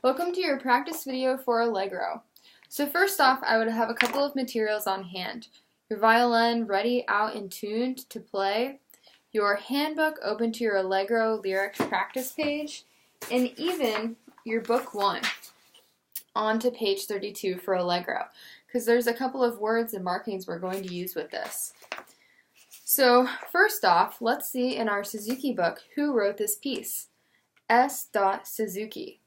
Welcome to your practice video for Allegro. So first off, I would have a couple of materials on hand. Your violin ready, out, and tuned to play, your handbook open to your Allegro lyrics practice page, and even your book 1 onto page 32 for Allegro, because there's a couple of words and markings we're going to use with this. So first off, let's see in our Suzuki book who wrote this piece. S. Suzuki.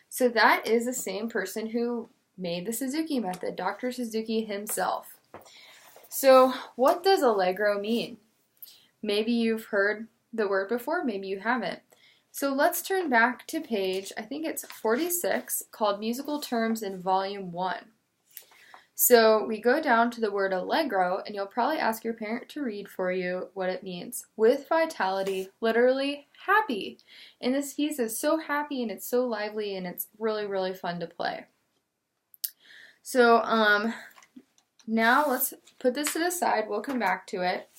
So that is the same person who made the Suzuki method, Dr. Suzuki himself. So what does Allegro mean? Maybe you've heard the word before, maybe you haven't. So let's turn back to page, I think it's 46, called Musical Terms in Volume 1. So we go down to the word Allegro, and you'll probably ask your parent to read for you what it means. With vitality, literally happy. And this piece is so happy and it's so lively and it's really, really fun to play. So now let's put this to the side. We'll come back to it.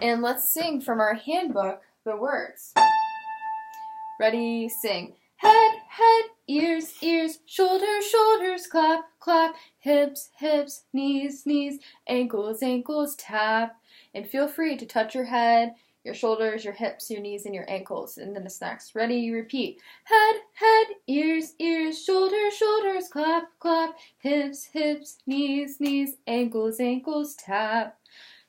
And let's sing from our handbook the words. Ready, sing. Head, head, ears, ears, shoulders, shoulders, clap, clap, hips, hips, knees, knees, ankles, ankles, tap. And feel free to touch your head, your shoulders, your hips, your knees, and your ankles. And then it's next. Ready, repeat. Head, head, ears, ears, shoulders, shoulders, clap, clap, hips, hips, knees, knees, ankles, ankles, tap.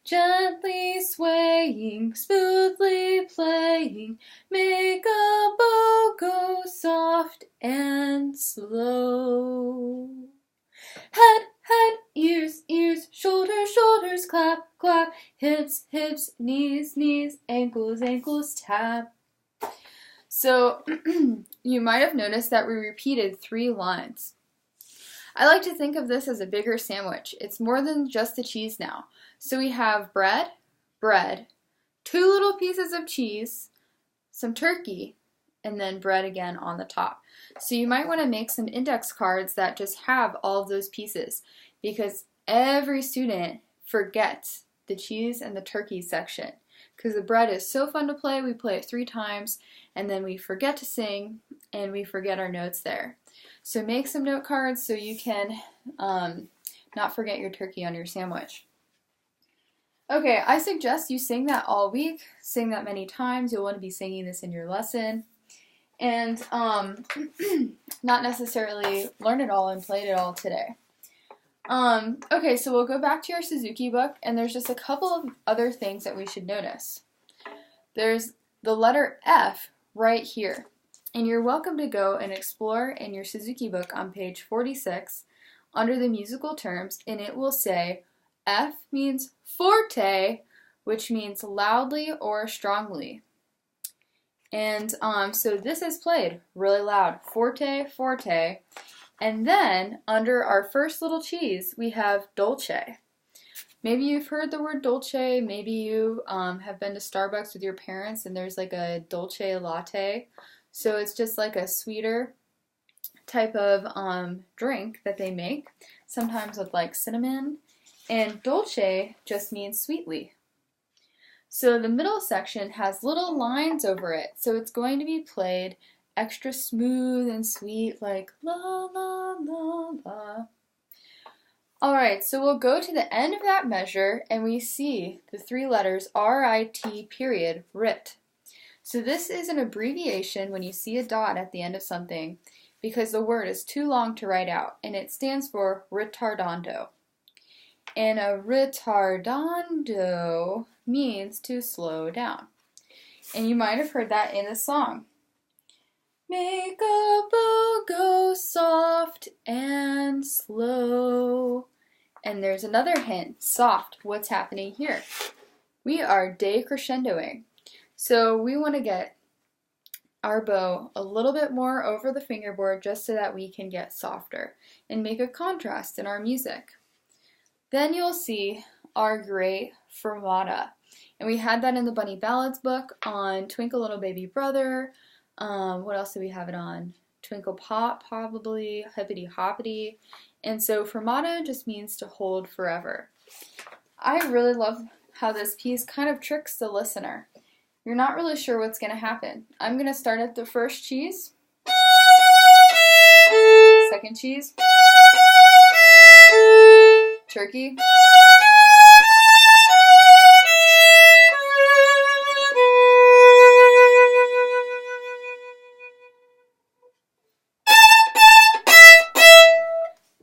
Gently swaying, smoothly playing, make a bow go soft and slow. Head, head, ears, ears, shoulders, shoulders, clap, clap, hips, hips, knees, knees, ankles, ankles, tap. So you might have noticed that we repeated 3 lines. I like to think of this as a bigger sandwich. It's more than just the cheese now. So we have bread, bread, 2 little pieces of cheese, some turkey, and then bread again on the top. So you might want to make some index cards that just have all of those pieces, because every student forgets the cheese and the turkey section. Because the bread is so fun to play, we play it 3 times, and then we forget to sing, and we forget our notes there. So make some note cards so you can not forget your turkey on your sandwich. Okay, I suggest you sing that all week, sing that many times. You'll want to be singing this in your lesson. And not necessarily learn it all and play it all today. Okay, so we'll go back to your Suzuki book, and there's just a couple of other things that we should notice. There's the letter F right here. And you're welcome to go and explore in your Suzuki book on page 46 under the musical terms, and it will say F means forte, which means loudly or strongly. And so this is played really loud, forte, forte. And then under our first little cheese, we have dolce. Maybe you've heard the word dolce, maybe you have been to Starbucks with your parents and there's like a dolce latte. So it's just like a sweeter type of drink that they make, sometimes with like cinnamon. And dolce just means sweetly. So the middle section has little lines over it, so it's going to be played extra smooth and sweet, like la la la la. Alright, so we'll go to the end of that measure and we see the 3 letters R-I-T period, RIT. So this is an abbreviation when you see a dot at the end of something because the word is too long to write out, and it stands for retardando. And a retardando means to slow down. And you might have heard that in a song. Make a bow go soft and slow. And there's another hint, soft. What's happening here? We are decrescendoing. So we want to get our bow a little bit more over the fingerboard just so that we can get softer and make a contrast in our music. Then you'll see our great fermata. And we had that in the Bunny Ballads book on Twinkle Little Baby Brother. What else do we have it on? Twinkle Pop, probably, Hippity Hoppity. And so fermata just means to hold forever. I really love how this piece kind of tricks the listener. You're not really sure what's going to happen. I'm going to start at the first cheese. Second cheese, turkey,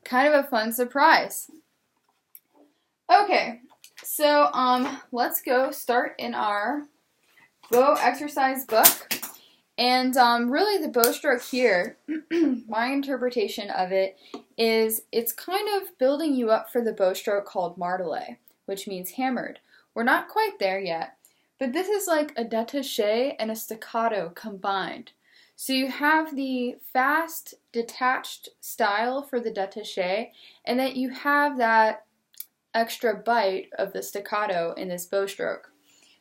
kind of a fun surprise. Okay, so let's go start in our bow exercise book. And really the bow stroke here, my interpretation of it is it's kind of building you up for the bow stroke called martelé, which means hammered. We're not quite there yet, but this is like a détaché and a staccato combined. So you have the fast, detached style for the détaché, and then you have that extra bite of the staccato in this bow stroke.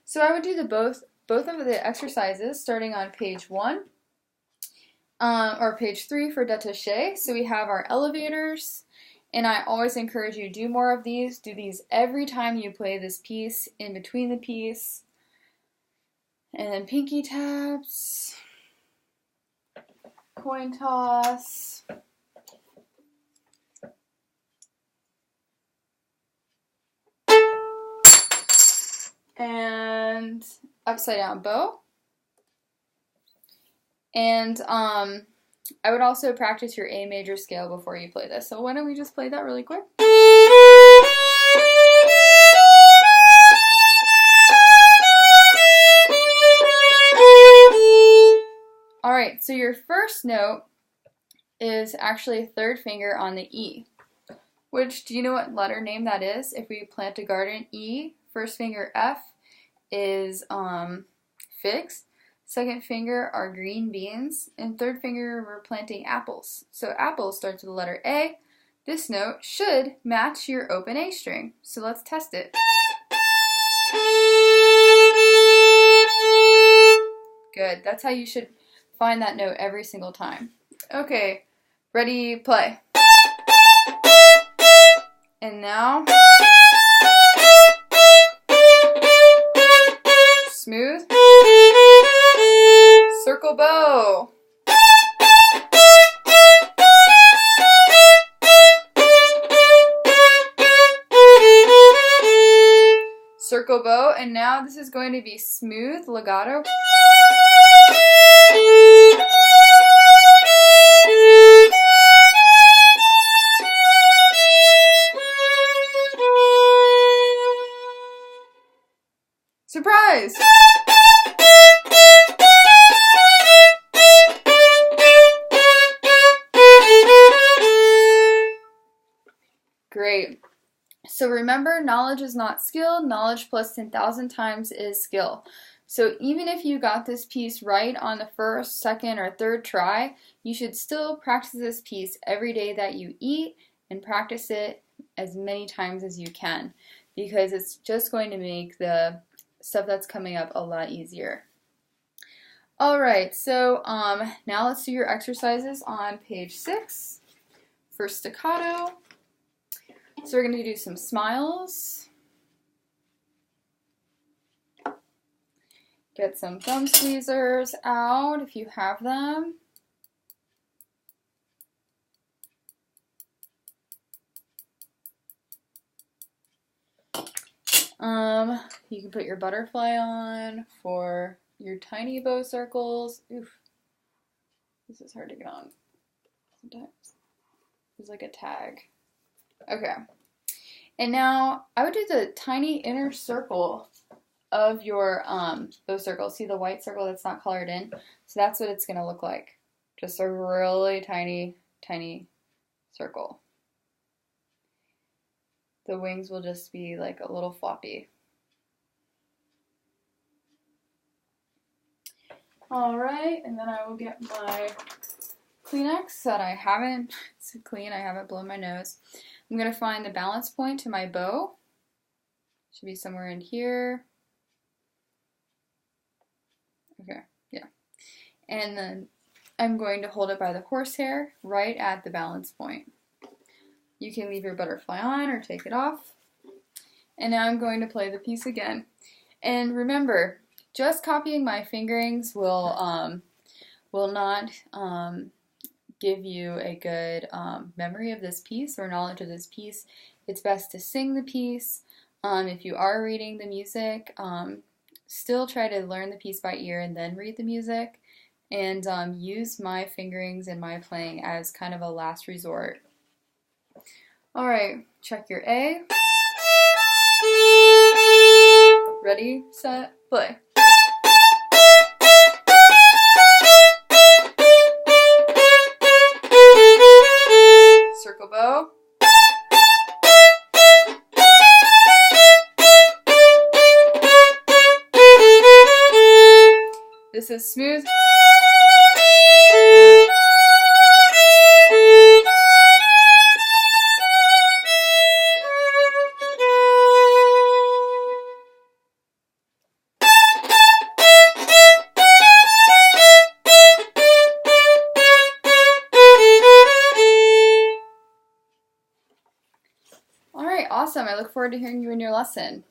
So I would do both of the exercises starting on page 1 or page 3 for détaché. So we have our elevators, and I always encourage you to do more of these. Do these every time you play this piece, in between the piece. And then pinky taps, coin toss, and upside down bow. And I would also practice your A major scale before you play this. So why don't we just play that really quick? Alright, so your first note is actually third finger on the E. Which, do you know what letter name that is? If we plant a garden, E, first finger F is figs, second finger are green beans, and third finger we're planting apples. So apple starts with the letter A. This note should match your open A string. So let's test it. Good, that's how you should find that note every single time. Okay, ready, play. And now, smooth, circle bow. Circle bow, and now this is going to be smooth legato. Surprise! Great. So remember, knowledge is not skill. Knowledge plus 10,000 times is skill. So even if you got this piece right on the first, second, or third try, you should still practice this piece every day that you eat and practice it as many times as you can, because it's just going to make the stuff that's coming up a lot easier. Alright, so now let's do your exercises on page 6 for staccato. So we're going to do some smiles. Get some thumb squeezers out if you have them. You can put your butterfly on for your tiny bow circles. Oof, this is hard to get on sometimes. There's like a tag. Okay, and now I would do the tiny inner circle of your bow circle. See the white circle that's not colored in? So that's what it's going to look like. Just a really tiny, tiny circle. The wings will just be like a little floppy. Alright, and then I will get my Kleenex that I haven't, it's clean, I haven't blown my nose. I'm going to find the balance point to my bow. Should be somewhere in here. Okay, yeah. And then I'm going to hold it by the horsehair right at the balance point. You can leave your butterfly on or take it off. And now I'm going to play the piece again. And remember, just copying my fingerings will not give you a good memory of this piece or knowledge of this piece, it's best to sing the piece. If you are reading the music, still try to learn the piece by ear and then read the music, and use my fingerings and my playing as kind of a last resort. Alright, check your A. Ready, set, play. Circle bow. This is smooth. Alright, awesome. I look forward to hearing you in your lesson.